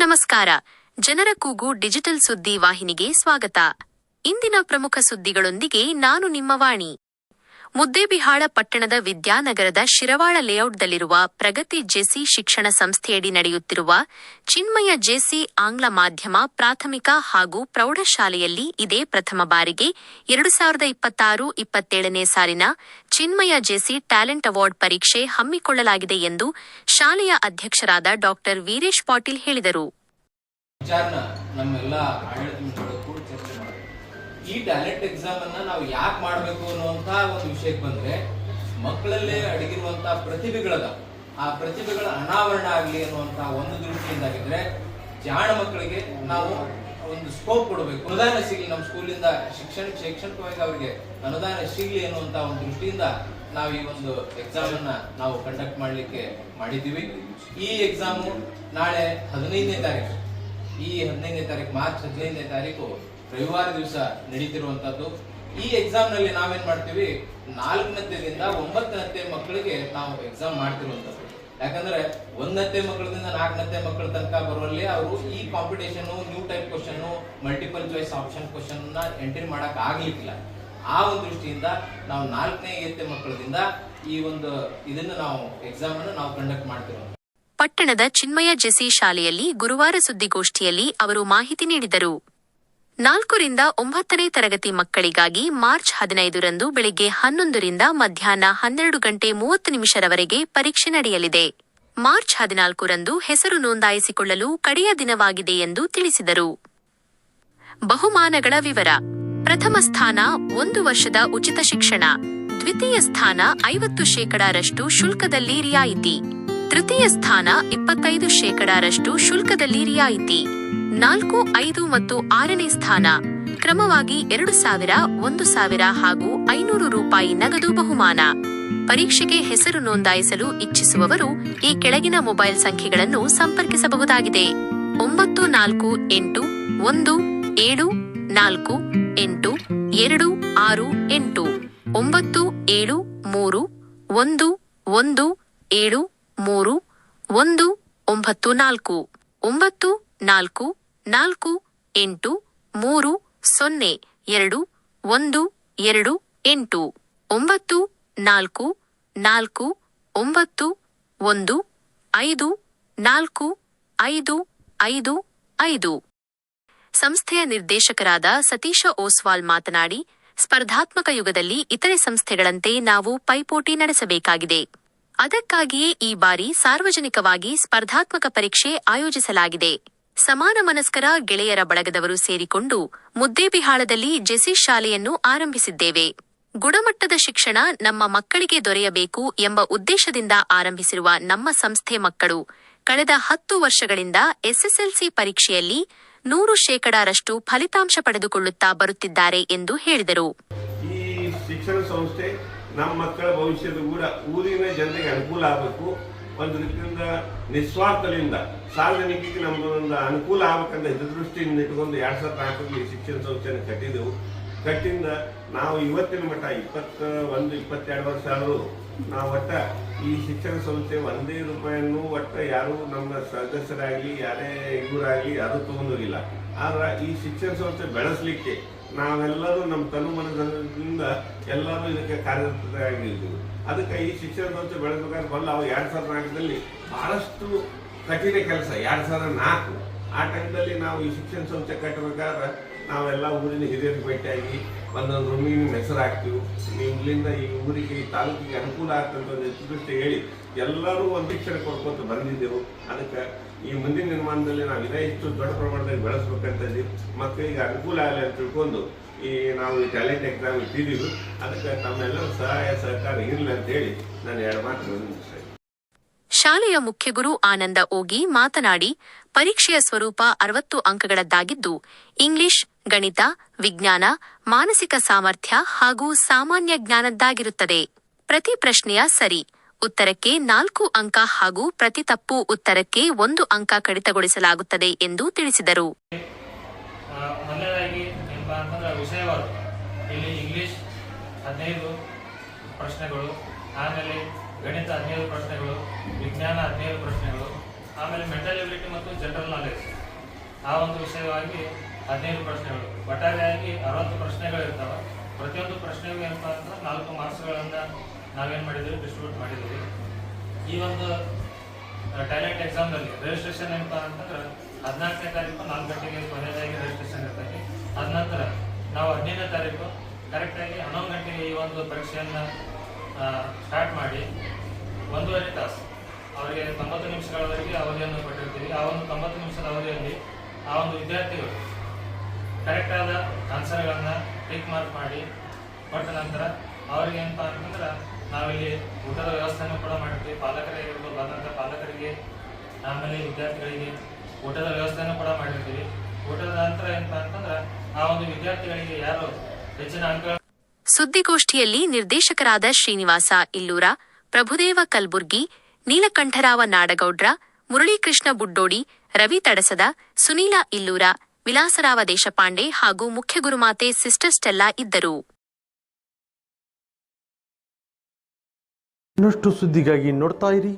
ನಮಸ್ಕಾರ. ಜನರ ಕೂಗು ಡಿಜಿಟಲ್ ಸುದ್ದಿ ವಾಹಿನಿಗೆ ಸ್ವಾಗತ. ಇಂದಿನ ಪ್ರಮುಖ ಸುದ್ದಿಗಳೊಂದಿಗೆ ನಾನು ನಿಮ್ಮ ವಾಣಿ. ಮುದ್ದೇಬಿಹಾಳ ಪಟ್ಟಣದ ವಿದ್ಯಾನಗರದ ಶಿರವಾಳ ಲೇಔಟ್ದಲ್ಲಿರುವ ಪ್ರಗತಿ ಜೆಸಿ ಶಿಕ್ಷಣ ಸಂಸ್ಥೆಯಡಿ ನಡೆಯುತ್ತಿರುವ ಚಿನ್ಮಯ ಜೆಸಿ ಆಂಗ್ಲ ಮಾಧ್ಯಮ ಪ್ರಾಥಮಿಕ ಹಾಗೂ ಪ್ರೌಢಶಾಲೆಯಲ್ಲಿ ಇದೇ ಪ್ರಥಮ ಬಾರಿಗೆ 2026-27ನೇ ಸಾಲಿನ ಚಿನ್ಮಯ ಜೆಸಿ ಟ್ಯಾಲೆಂಟ್ ಅವಾರ್ಡ್ ಪರೀಕ್ಷೆ ಹಮ್ಮಿಕೊಳ್ಳಲಾಗಿದೆ ಎಂದು ಶಾಲೆಯ ಅಧ್ಯಕ್ಷರಾದ ಡಾ. ವೀರೇಶ್ ಪಾಟೀಲ್ ಹೇಳಿದರು. ಈ ಟ್ಯಾಲೆಂಟ್ ಎಕ್ಸಾಮ್ ಅನ್ನ ನಾವು ಯಾಕೆ ಮಾಡಬೇಕು ಅನ್ನುವಂತ ಒಂದು ವಿಷಯಕ್ಕೆ ಬಂದ್ರೆ, ಮಕ್ಕಳಲ್ಲೇ ಅಡಗಿರುವಂತಹ ಪ್ರತಿಭೆಗಳದ ಆ ಪ್ರತಿಭೆಗಳ ಅನಾವರಣ ಆಗಲಿ ಅನ್ನುವಂತ ಒಂದು ದೃಷ್ಟಿಯಿಂದಾಗಿದ್ರೆ, ಜಾಣ ಮಕ್ಕಳಿಗೆ ನಾವು ಒಂದು ಸ್ಕೋಪ್ ಕೊಡಬೇಕು, ಅನುದಾನ ಸಿಗಲಿ, ನಮ್ಮ ಸ್ಕೂಲಿಂದ ಶೈಕ್ಷಣಿಕವಾಗಿ ಅವರಿಗೆ ಅನುದಾನ ಸಿಗಲಿ ಅನ್ನುವಂತ ಒಂದು ದೃಷ್ಟಿಯಿಂದ ನಾವು ಈ ಒಂದು ಎಕ್ಸಾಮ್ ಅನ್ನ ನಾವು ಕಂಡಕ್ಟ್ ಮಾಡ್ಲಿಕ್ಕೆ ಮಾಡಿದ್ದೀವಿ. ಈ ಎಕ್ಸಾಮು ನಾಳೆ 15ನೇ ತಾರೀಕು, ಮಾರ್ಚ್ 15ನೇ ತಾರೀಕು ರವಿವಾರ ದಿವಸ ನಡೀತಿರುವಂತದ್ದು. ಈ ಎಕ್ಸಾಮ್ ನಲ್ಲಿ ನಾವೇನ್ ಮಾಡ್ತೀವಿ, 4ನೇದಿಂದ 9ನೇ ಮಕ್ಕಳಿಗೆ ನಾವು ಎಕ್ಸಾಮ್ ಮಾಡ್ತಿರುವಂತದ್ದು. ಯಾಕಂದ್ರೆ 1ನೇ ಮಕ್ಕಳಿಂದ 4ನೇ ಮಕ್ಕಳ ತನಕ ಬರುವಲ್ಲಿ ಅವರು ಈ competition, new type question, multiple choice option question entry ಮಾಡಕ್ ಆಗ್ಲಿಕ್ಕಿಲ್ಲ. ಆ ಒಂದು ದೃಷ್ಟಿಯಿಂದ ನಾವು 4ನೇ ಮಕ್ಕಳಿಂದ ಈ ಒಂದು ಇದನ್ನ ನಾವು ಎಕ್ಸಾಮ್ ಅನ್ನು ನಾವು ಕಂಡಕ್ಟ್ ಮಾಡ್ತಿರೋದು. ಪಟ್ಟಣದ ಚಿನ್ಮಯ ಜೆಸಿ ಶಾಲೆಯಲ್ಲಿ ಗುರುವಾರ ಸುದ್ದಿಗೋಷ್ಠಿಯಲ್ಲಿ ಅವರು ಮಾಹಿತಿ ನೀಡಿದರು. 4ರಿಂದ 9ನೇ ತರಗತಿ ಮಕ್ಕಳಿಗಾಗಿ ಮಾರ್ಚ್ 15ರಂದು ಬೆಳಿಗ್ಗೆ 11ರಿಂದ ಮಧ್ಯಾಹ್ನ 12:30 ಪರೀಕ್ಷೆ ನಡೆಯಲಿದೆ. ಮಾರ್ಚ್ 14ರಂದು ಹೆಸರು ನೋಂದಾಯಿಸಿಕೊಳ್ಳಲು ಕಡೆಯ ದಿನವಾಗಿದೆ ಎಂದು ತಿಳಿಸಿದರು. ಬಹುಮಾನಗಳ ವಿವರ: ಪ್ರಥಮ ಸ್ಥಾನ 1 ವರ್ಷದ ಉಚಿತ ಶಿಕ್ಷಣ, ದ್ವಿತೀಯ ಸ್ಥಾನ 50% ಶುಲ್ಕದಲ್ಲಿ ರಿಯಾಯಿತಿ, ತೃತೀಯ ಸ್ಥಾನ 25% ಶುಲ್ಕದಲ್ಲಿ ರಿಯಾಯಿತಿ, 4, 5 ಮತ್ತು 6ನೇ ಸ್ಥಾನ ಕ್ರಮವಾಗಿ 2,000, 1,000 ಹಾಗೂ 500 ರೂಪಾಯಿ ನಗದು ಬಹುಮಾನ. ಪರೀಕ್ಷೆಗೆ ಹೆಸರು ನೋಂದಾಯಿಸಲು ಇಚ್ಛಿಸುವವರು ಈ ಕೆಳಗಿನ ಮೊಬೈಲ್ ಸಂಖ್ಯೆಗಳನ್ನು ಸಂಪರ್ಕಿಸಬಹುದಾಗಿದೆ: 9487482868 948894124894945555. ಸಂಸ್ಥೆಯ ನಿರ್ದೇಶಕರಾದ ಸತೀಶ ಓಸ್ವಾಲ್ ಮಾತನಾಡಿ, ಸ್ಪರ್ಧಾತ್ಮಕ ಯುಗದಲ್ಲಿ ಇತರೆ ಸಂಸ್ಥೆಗಳಂತೆ ನಾವು ಪೈಪೋಟಿ ನಡೆಸಬೇಕಾಗಿದೆ. ಅದಕ್ಕಾಗಿಯೇ ಈ ಬಾರಿ ಸಾರ್ವಜನಿಕವಾಗಿ ಸ್ಪರ್ಧಾತ್ಮಕ ಪರೀಕ್ಷೆ ಆಯೋಜಿಸಲಾಗಿದೆ. ಸಮಾನ ಮನಸ್ಕರ ಗೆಳೆಯರ ಬಳಗದವರು ಸೇರಿಕೊಂಡು ಮುದ್ದೇಬಿಹಾಳದಲ್ಲಿ ಜೆಸಿ ಶಾಲೆಯನ್ನು ಆರಂಭಿಸಿದ್ದೇವೆ. ಗುಣಮಟ್ಟದ ಶಿಕ್ಷಣ ನಮ್ಮ ಮಕ್ಕಳಿಗೆ ದೊರೆಯಬೇಕು ಎಂಬ ಉದ್ದೇಶದಿಂದ ಆರಂಭಿಸಿರುವ ನಮ್ಮ ಸಂಸ್ಥೆ ಮಕ್ಕಳು ಕಳೆದ 10 ವರ್ಷಗಳಿಂದ ಎಸ್ಎಸ್ಎಲ್ಸಿ ಪರೀಕ್ಷೆಯಲ್ಲಿ 100% ಫಲಿತಾಂಶ ಪಡೆದುಕೊಳ್ಳುತ್ತಾ ಬರುತ್ತಿದ್ದಾರೆ ಎಂದು ಹೇಳಿದರು. ಈ ಶಿಕ್ಷಣ ಸಂಸ್ಥೆ ನಮ್ಮ ಮಕ್ಕಳ ಭವಿಷ್ಯದ ಕೂಡ ಊರಿನ ಜನರಿಗೆ ಅನುಕೂಲ ಆಗಬೇಕು, ಒಂದು ರೀತಿಯಿಂದ ನಿಸ್ವಾರ್ಥದಿಂದ ಸಾರ್ವಜನಿಕರಿಗೆ ನಮ್ಮದೊಂದು ಅನುಕೂಲ ಆಗಬೇಕಂತ ಹಿತದೃಷ್ಟಿಯಿಂದ ಇಟ್ಟುಕೊಂಡು 2004ರಲ್ಲಿ ಶಿಕ್ಷಣ ಸಂಸ್ಥೆಯನ್ನು ಕಟ್ಟಿದೆವು. ಕಟ್ಟಿಂದ ನಾವು ಇವತ್ತಿನ ಮಟ್ಟ 21-22 ವರ್ಷ ಆದರೂ ನಾವು ಒಟ್ಟ ಈ ಶಿಕ್ಷಣ ಸಂಸ್ಥೆ 1 ರೂಪಾಯಿಯನ್ನು ಒಟ್ಟ ಯಾರು ನಮ್ಮ ಸದಸ್ಯರಾಗಲಿ ಯಾರೇ ಇವರಾಗಲಿ ಯಾರೂ ತಗೊಂಡೋಗಿಲ್ಲ. ಆದ್ರೆ ಈ ಶಿಕ್ಷಣ ಸಂಸ್ಥೆ ಬೆಳೆಸಲಿಕ್ಕೆ ನಾವೆಲ್ಲರೂ ನಮ್ಮ ತನುಮನದಿಂದ ಎಲ್ಲರೂ ಇದಕ್ಕೆ ಕಾರ್ಯರತರಾಗಿದ್ದೀವಿ. ಅದಕ್ಕೆ ಈ ಶಿಕ್ಷಣ ಸಂಸ್ಥೆ ಬೆಳೆಸಬೇಕಾದ್ರೆ ನಾವು 2004ರಲ್ಲಿ ಬಹಳಷ್ಟು ಕಠಿಣ ಕೆಲಸ. 2004 ಆ ಟೈಮ್ದಲ್ಲಿ ನಾವು ಈ ಶಿಕ್ಷಣ ಸಂಸ್ಥೆ ಕಟ್ಟಬೇಕಾದ್ರೆ ನಾವೆಲ್ಲ ಊರಿನ ಹಿರಿಯರಿಗೆ ಭೇಟಿಯಾಗಿ ಒಂದೊಂದು ರೂಮಿನ ಹೆಸರು ಹಾಕ್ತೀವಿ, ಇಲ್ಲಿಂದ ಈ ಊರಿಗೆ ಈ ತಾಲೂಕಿಗೆ ಅನುಕೂಲ ಆಗ್ತಂತ ದೃಷ್ಟಿ ಹೇಳಿ ಎಲ್ಲರೂ ಒಂದು ಶಿಕ್ಷಣ ಕೊಡ್ಕೊತ ಬಂದಿದ್ದೆವು. ಅದಕ್ಕೆ ಈ ಮುಂದಿನ ನಿರ್ಮಾಣದಲ್ಲಿ ನಾವು ಇಷ್ಟು ದೊಡ್ಡ ಪ್ರಮಾಣದಲ್ಲಿ ಬೆಳೆಸ್ಬೇಕಂತಂದು ಮಕ್ಕಳಿಗೆ ಅನುಕೂಲ ಆಗಲಿ ಅಂತ ತಿಳ್ಕೊಂಡು ನಾವು ಈ ಟ್ಯಾಲೆಂಟ್ ಎಕ್ಸಾಮ್ ಇಟ್ಟಿದ್ದೀವಿ. ಅದಕ್ಕೆ ತಮ್ಮೆಲ್ಲರೂ ಸಹಾಯ ಸಹಕಾರ ಇರಲಿ ಅಂತ ಹೇಳಿ ನಾನು 2 ಮಾತು ಮುಗಿಸ್ತೇನೆ. ಶಾಲೆಯ ಮುಖ್ಯಗುರು ಆನಂದ ಓಗಿ ಮಾತನಾಡಿ, ಪರೀಕ್ಷೆಯ ಸ್ವರೂಪ 60 ಅಂಕಗಳದ್ದಾಗಿದ್ದು, ಇಂಗ್ಲಿಷ್, ಗಣಿತ, ವಿಜ್ಞಾನ, ಮಾನಸಿಕ ಸಾಮರ್ಥ್ಯ ಹಾಗೂ ಸಾಮಾನ್ಯ ಜ್ಞಾನದ್ದಾಗಿರುತ್ತದೆ. ಪ್ರತಿ ಪ್ರಶ್ನೆಯ ಸರಿ ಉತ್ತರಕ್ಕೆ 4 ಅಂಕ ಹಾಗೂ ಪ್ರತಿ ತಪ್ಪು ಉತ್ತರಕ್ಕೆ 1 ಅಂಕ ಕಡಿತಗೊಳಿಸಲಾಗುತ್ತದೆ ಎಂದು ತಿಳಿಸಿದರು. ವಿಷಯವಾರು ಇಲ್ಲಿ ಇಂಗ್ಲಿಷ್ 15 ಪ್ರಶ್ನೆಗಳು, ಆಮೇಲೆ ಗಣಿತ 15 ಪ್ರಶ್ನೆಗಳು, ವಿಜ್ಞಾನ 15 ಪ್ರಶ್ನೆಗಳು, ಆಮೇಲೆ ಮೆಂಟಲ್ ಎಬಿಲಿಟಿ ಮತ್ತು ಜನರಲ್ ನಾಲೆಜ್ ಆ ಒಂದು ವಿಷಯವಾಗಿ 15 ಪ್ರಶ್ನೆಗಳು. ಒಟ್ಟಾರೆಯಾಗಿ 60 ಪ್ರಶ್ನೆಗಳು ಇರ್ತಾವೆ. ಪ್ರತಿಯೊಂದು ಪ್ರಶ್ನೆಗೂ ಏನಪ್ಪ ಅಂದ್ರೆ 4 ಮಾರ್ಕ್ಸ್ಗಳನ್ನು ನಾವೇನು ಮಾಡಿದ್ದೀವಿ, ಡಿಸ್ಟ್ರಿಬ್ಯೂಟ್ ಮಾಡಿದ್ದೀವಿ. ಈ ಒಂದು ಟ್ಯಾಲೆಂಟ್ ಎಕ್ಸಾಮ್ನಲ್ಲಿ ರಿಜಿಸ್ಟ್ರೇಷನ್ ಏನಪ್ಪ ಅಂತಂದ್ರೆ 14ನೇ ತಾರೀಕು 4 ಗಂಟೆಗೆ ಕೊನೆಯದಾಗಿ ರಿಜಿಸ್ಟ್ರೇಷನ್ ಇರ್ತೈತಿ. ಅದ ನಂತರ ನಾವು 15ನೇ ತಾರೀಕು ಕರೆಕ್ಟಾಗಿ 11 ಗಂಟೆಗೆ ಈ ಒಂದು ಪರೀಕ್ಷೆಯನ್ನು ಸ್ಟಾರ್ಟ್ ಮಾಡಿ 1.5 ತಾಸು ಅವರಿಗೆ 90 ನಿಮಿಷಗಳವರೆಗೆ ಅವಧಿಯನ್ನು ಕೊಟ್ಟಿರ್ತೀವಿ. ಆ ಒಂದು 90 ನಿಮಿಷದ ಅವಧಿಯಲ್ಲಿ ಆ ಒಂದು ವಿದ್ಯಾರ್ಥಿಗಳು ಕರೆಕ್ಟಾದ ಆನ್ಸರ್ಗಳನ್ನು ಟಿಕ್ ಮಾರ್ಕ್ ಮಾಡಿ ಕೊಟ್ಟ ನಂತರ ಅವ್ರಿಗೆ ಏನಪ್ಪ ಅಂತಂದ್ರೆ ನಾವಿಲ್ಲಿ ಊಟದ ವ್ಯವಸ್ಥೆಯನ್ನು ಕೂಡ ಮಾಡಿರ್ತೀವಿ. ಪಾಲಕರಿಗಿರ್ಬೋದು, ಬಂದಂಥ ಪಾಲಕರಿಗೆ ಆಮೇಲೆ ವಿದ್ಯಾರ್ಥಿಗಳಿಗೆ ಊಟದ ವ್ಯವಸ್ಥೆಯನ್ನು ಕೂಡ ಮಾಡಿರ್ತೀವಿ. ಊಟದ ನಂತರ ಏನಪ್ಪ ಅಂತಂದ್ರೆ ಆ ಒಂದು ವಿದ್ಯಾರ್ಥಿಗಳಿಗೆ ಯಾರು ಹೆಚ್ಚಿನ ಅಂಕ. ಸುದ್ದಿಗೋಷ್ಠಿಯಲ್ಲಿ ನಿರ್ದೇಶಕರಾದ ಶ್ರೀನಿವಾಸ ಇಲ್ಲೂರ, ಪ್ರಭುದೇವ ಕಲ್ಬುರ್ಗಿ, ನೀಲಕಂಠರಾವ ನಾಡಗೌಡ್ರ, ಮುರಳೀಕೃಷ್ಣ ಬುಡ್ಡೋಡಿ, ರವಿ ತಡಸದ, ಸುನೀಲ ಇಲ್ಲೂರ, ವಿಲಾಸರಾವ ದೇಶಪಾಂಡೆ ಹಾಗೂ ಮುಖ್ಯ ಗುರುಮಾತೆ ಸಿಸ್ಟರ್ ಸ್ಟೆಲ್ಲಾ ಇದ್ದರು. ಇನ್ನಷ್ಟು ಸುದ್ದಿಗಾಗಿ ನೋಡ್ತಾ ಇರಿ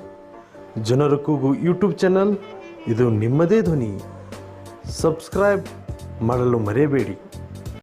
ಜನರ ಕೂಗು ಯೂಟ್ಯೂಬ್ ಚಾನಲ್. ಇದು ನಿಮ್ಮದೇ ಧ್ವನಿ. ಸಬ್ಸ್ಕ್ರೈಬ್ ಮಾಡಲು ಮರೆಯಬೇಡಿ.